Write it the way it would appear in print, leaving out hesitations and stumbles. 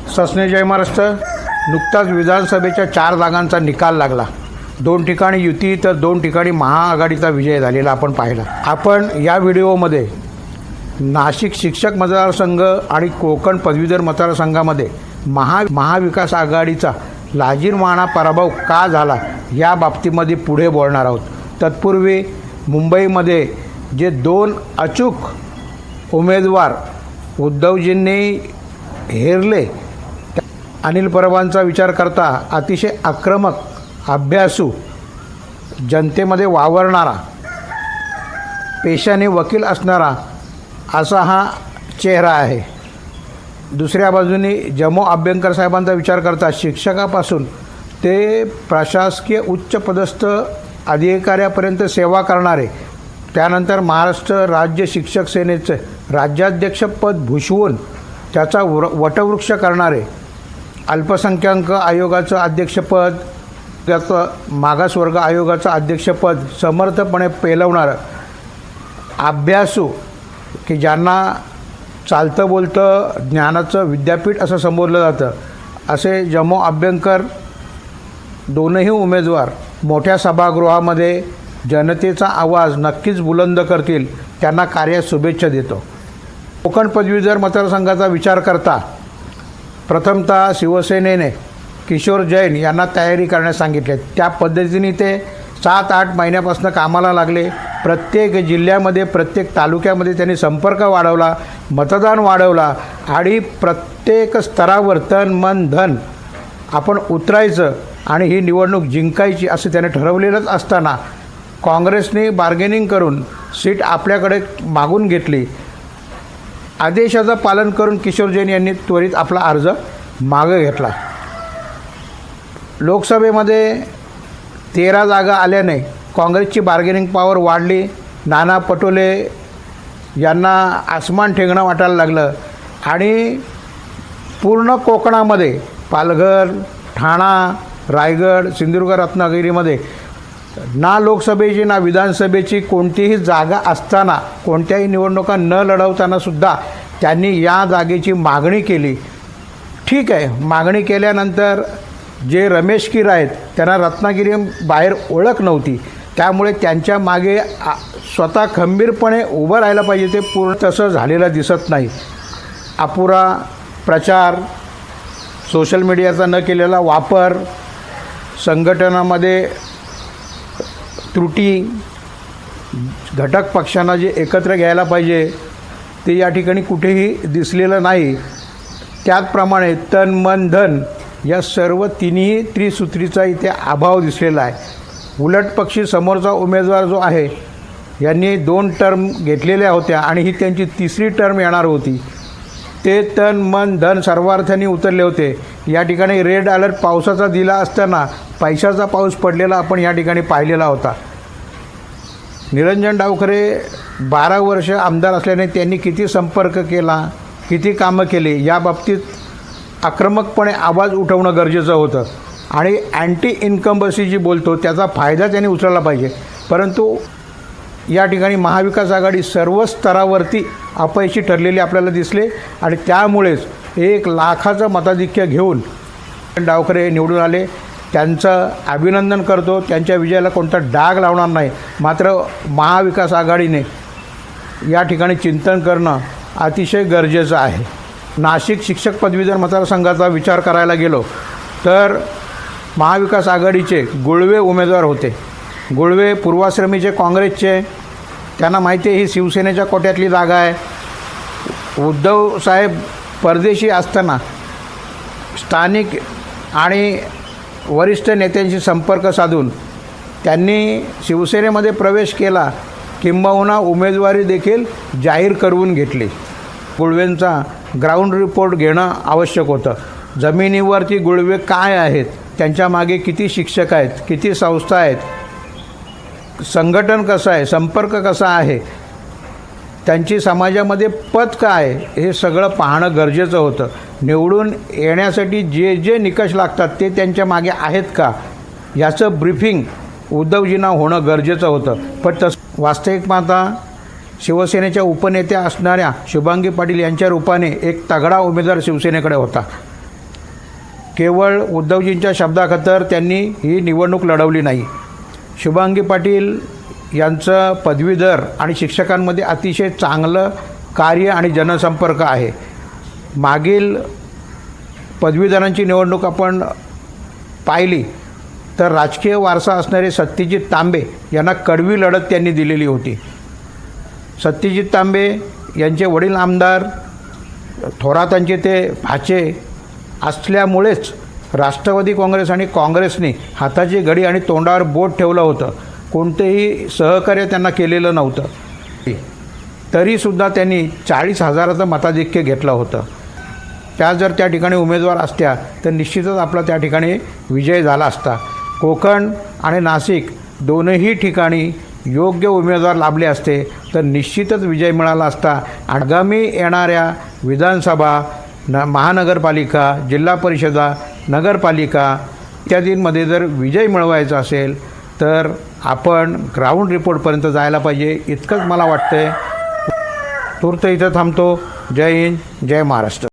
सस्ने जय महाराष्ट्र. नुकताच विधानसभेच्या 4 जागांचा निकाल लागला. 2 ठिकाणी युती तर 2 ठिकाणी महाआघाडीचा विजय झालेला आपण पाहिला. आपण या व्हिडिओमध्ये नाशिक शिक्षक मतदारसंघ आणि कोकण पदवीधर मतदारसंघामध्ये महाविकास आघाडीचा लाजिरवाणा पराभव का झाला या बाबतीमध्ये पुढे बोलणार आहोत. तत्पूर्वी मुंबईमध्ये जे 2 अचूक उमेदवार उद्धवजींनी हेरले, अनिल परबांचा विचार करता अतिशय आक्रमक, अभ्यासू, जनतेमध्ये वावरणारा, पेशाने वकील असणारा असा हा चेहरा आहे. दुसऱ्या बाजूने जमो अभ्यंकर साहेबांचा विचार करता शिक्षकापासून ते प्रशासकीय उच्चपदस्थ अधिकाऱ्यापर्यंत सेवा करणारे, त्यानंतर महाराष्ट्र राज्य शिक्षक सेनेचे राज्याध्यक्षपद भूषवून त्याचा वटवृक्ष करणारे, अल्पसंख्याक आयोगाचं अध्यक्षपद, त्याचं मागासवर्ग आयोगाचं अध्यक्षपद समर्थपणे पेलवणारं अभ्यासू, की ज्यांना चालतं बोलतं ज्ञानाचं विद्यापीठ असं संबोधलं जातं, असे जमो अभ्यंकर दोनही उमेदवार मोठ्या सभागृहामध्ये जनतेचा आवाज नक्कीच बुलंद करतील. त्यांना कार्यात शुभेच्छा देतो. कोकण पदवीधर मतदारसंघाचा विचार करता प्रथमतः शिवसेनेने किशोर जैन यांना तयारी करण्यास सांगितले. त्या पद्धतीने ते 7-8 महिन्यापासून कामाला लागले. प्रत्येक जिल्ह्यामध्ये, प्रत्येक तालुक्यामध्ये त्यांनी संपर्क वाढवला, मतदान वाढवला आणि प्रत्येक स्तरावर तन मन धन आपण उतरायचं आणि ही निवडणूक जिंकायची असं त्याने ठरवलेलंच असताना काँग्रेसने बार्गेनिंग करून सीट आपल्याकडे मागून घेतली. आदेशाचं पालन करून किशोर जैन यांनी त्वरित आपला अर्ज मागे घेतला. लोकसभेमध्ये 13 जागा आल्याने काँग्रेसची बार्गेनिंग पॉवर वाढली. नाना पटोले यांना आसमान ठेंगणं वाटायला लागलं आणि पूर्ण कोकणामध्ये पालघर, ठाणा, रायगड, सिंधुदुर्ग, रत्नागिरीमध्ये ना लोकसभेची ना विधानसभेची कोणतीही जागा असताना, कोणत्याही निवडणुका न लढवताना सुद्धा त्यांनी या जागेची मागणी केली. ठीक आहे, मागणी केल्यानंतर जे रमेश कीर आहेत त्यांना रत्नागिरी बाहेर ओळख नव्हती, त्यामुळे त्यांच्या मागे स्वतः खंबीरपणे उभं राहायला पाहिजे. ते पूर्ण तसं झालेलं दिसत नाही. अपुरा प्रचार, सोशल मीडियाचा न केलेला वापर, संघटनामध्ये त्रुटी, घटक पक्षांना जे एकत्र घ्यायला पाहिजे ते या ठिकाणी कुठेही दिसलेलं नाही. त्याचप्रमाणे तन मन धन या सर्व तिन्ही त्रिसूत्रीचा इथे अभाव दिसलेला आहे. उलट पक्षी समोरचा उमेदवार जो आहे यांनी 2 टर्म घेतलेल्या होत्या आणि ही त्यांची 3री टर्म येणार होती. ते तन मन धन सर्वार्थाने उतरले होते. या ठिकाणी रेड अलर्ट पावसाचा दिला असताना पैशाचा पाऊस पडलेला आपण या ठिकाणी पाहिलेला होता. निरंजन डावखरे 12 वर्ष आमदार असल्याने त्यांनी किती संपर्क केला, किती कामं केली या बाबतीत आक्रमकपणे आवाज उठवणं गरजेचं होतं आणि अँटी इन्कम्बन्सी जी बोलतो त्याचा फायदा त्यांनी उचलला पाहिजे. परंतु या ठिकाणी महाविकास आघाडी सर्व स्तरावरती अपयशी ठरलेली आपल्याला दिसले आणि त्यामुळेच 1 लाखाचं मताधिक्य घेऊन डावखरे निवडून आले. त्यांचं अभिनंदन करतो. त्यांच्या विजयाला कोणता डाग लावणार नाही. मात्र महाविकास आघाडीने या ठिकाणी चिंतन करणं अतिशय गरजेचं आहे. नाशिक शिक्षक पदवीधर मतदारसंघाचा विचार करायला गेलो तर महाविकास आघाडीचे गुळवे उमेदवार होते. गुळवे पूर्वाश्रमीचे काँग्रेसचे, त्यांना माहिती आहे ही शिवसेनेच्या कोट्यातली जागा आहे. उद्धवसाहेब परदेशी असताना स्थानिक आणि वरिष्ठ नेत्यांशी संपर्क साधून त्यांनी शिवसेनेमध्ये प्रवेश केला, किंबहुना उमेदवारी देखील जाहीर करवून घेतली. गुळवेंचा ग्राउंड रिपोर्ट घेणं आवश्यक होतं. जमिनीवरती गुळवे काय आहेत, त्यांच्या मागे किती शिक्षक आहेत, किती संस्था आहेत, संघटन कसं आहे, संपर्क कसा आहे, त्यांची समाजामध्ये पत काय, हे सगळं पाहणं गरजेचं होतं. निवडून येण्यासाठी जे जे निकष लागतात ते त्यांच्या मागे आहेत का याचं ब्रीफिंग उद्धवजींना होणं गरजेचं होतं. पण तसं वास्तविक पाहता शिवसेनेच्या उपनेत्या असणाऱ्या शुभांगी पाटील यांच्या रूपाने एक तगडा उमेदवार शिवसेनेकडे होता. केवळ उद्धवजींच्या शब्दाखातर त्यांनी ही निवडणूक लढवली नाही. शुभांगी पाटील यांचं पदवीधर आणि शिक्षकांमध्ये अतिशय चांगलं कार्य आणि जनसंपर्क आहे. मागील पदवीधरांची निवडणूक आपण पाहिली तर राजकीय वारसा असणारे सत्यजित तांबे यांना कडवी लढत त्यांनी दिलेली होती. सत्यजित तांबे यांचे वडील आमदार थोरातांचे ते भाचे असल्यामुळेच राष्ट्रवादी काँग्रेस आणि काँग्रेसने हाताची घडी आणि तोंडावर बोट ठेवलं होतं. कोणतेही सहकार्य त्यांना केलेलं नव्हतं. तरीसुद्धा त्यांनी 40,000चं मताधिक्य घेतलं होतं. त्या जर त्या ठिकाणी उमेदवार असत्या तर निश्चितच आपला त्या ठिकाणी विजय झाला असता. कोकण आणि नाशिक दोनही ठिकाणी योग्य उमेदवार लाभले असते तर निश्चितच विजय मिळाला असता. आगामी येणाऱ्या विधानसभा, महानगरपालिका, जिल्हा परिषदा, नगरपालिका इत्यादींमध्ये जर विजय मिळवायचा असेल तर आपण ग्राउंड रिपोर्टपर्यंत जायला पाहिजे, इतकंच मला वाटतं आहे. तूर्त इथं थांबतो. जय हिंद, जय महाराष्ट्र.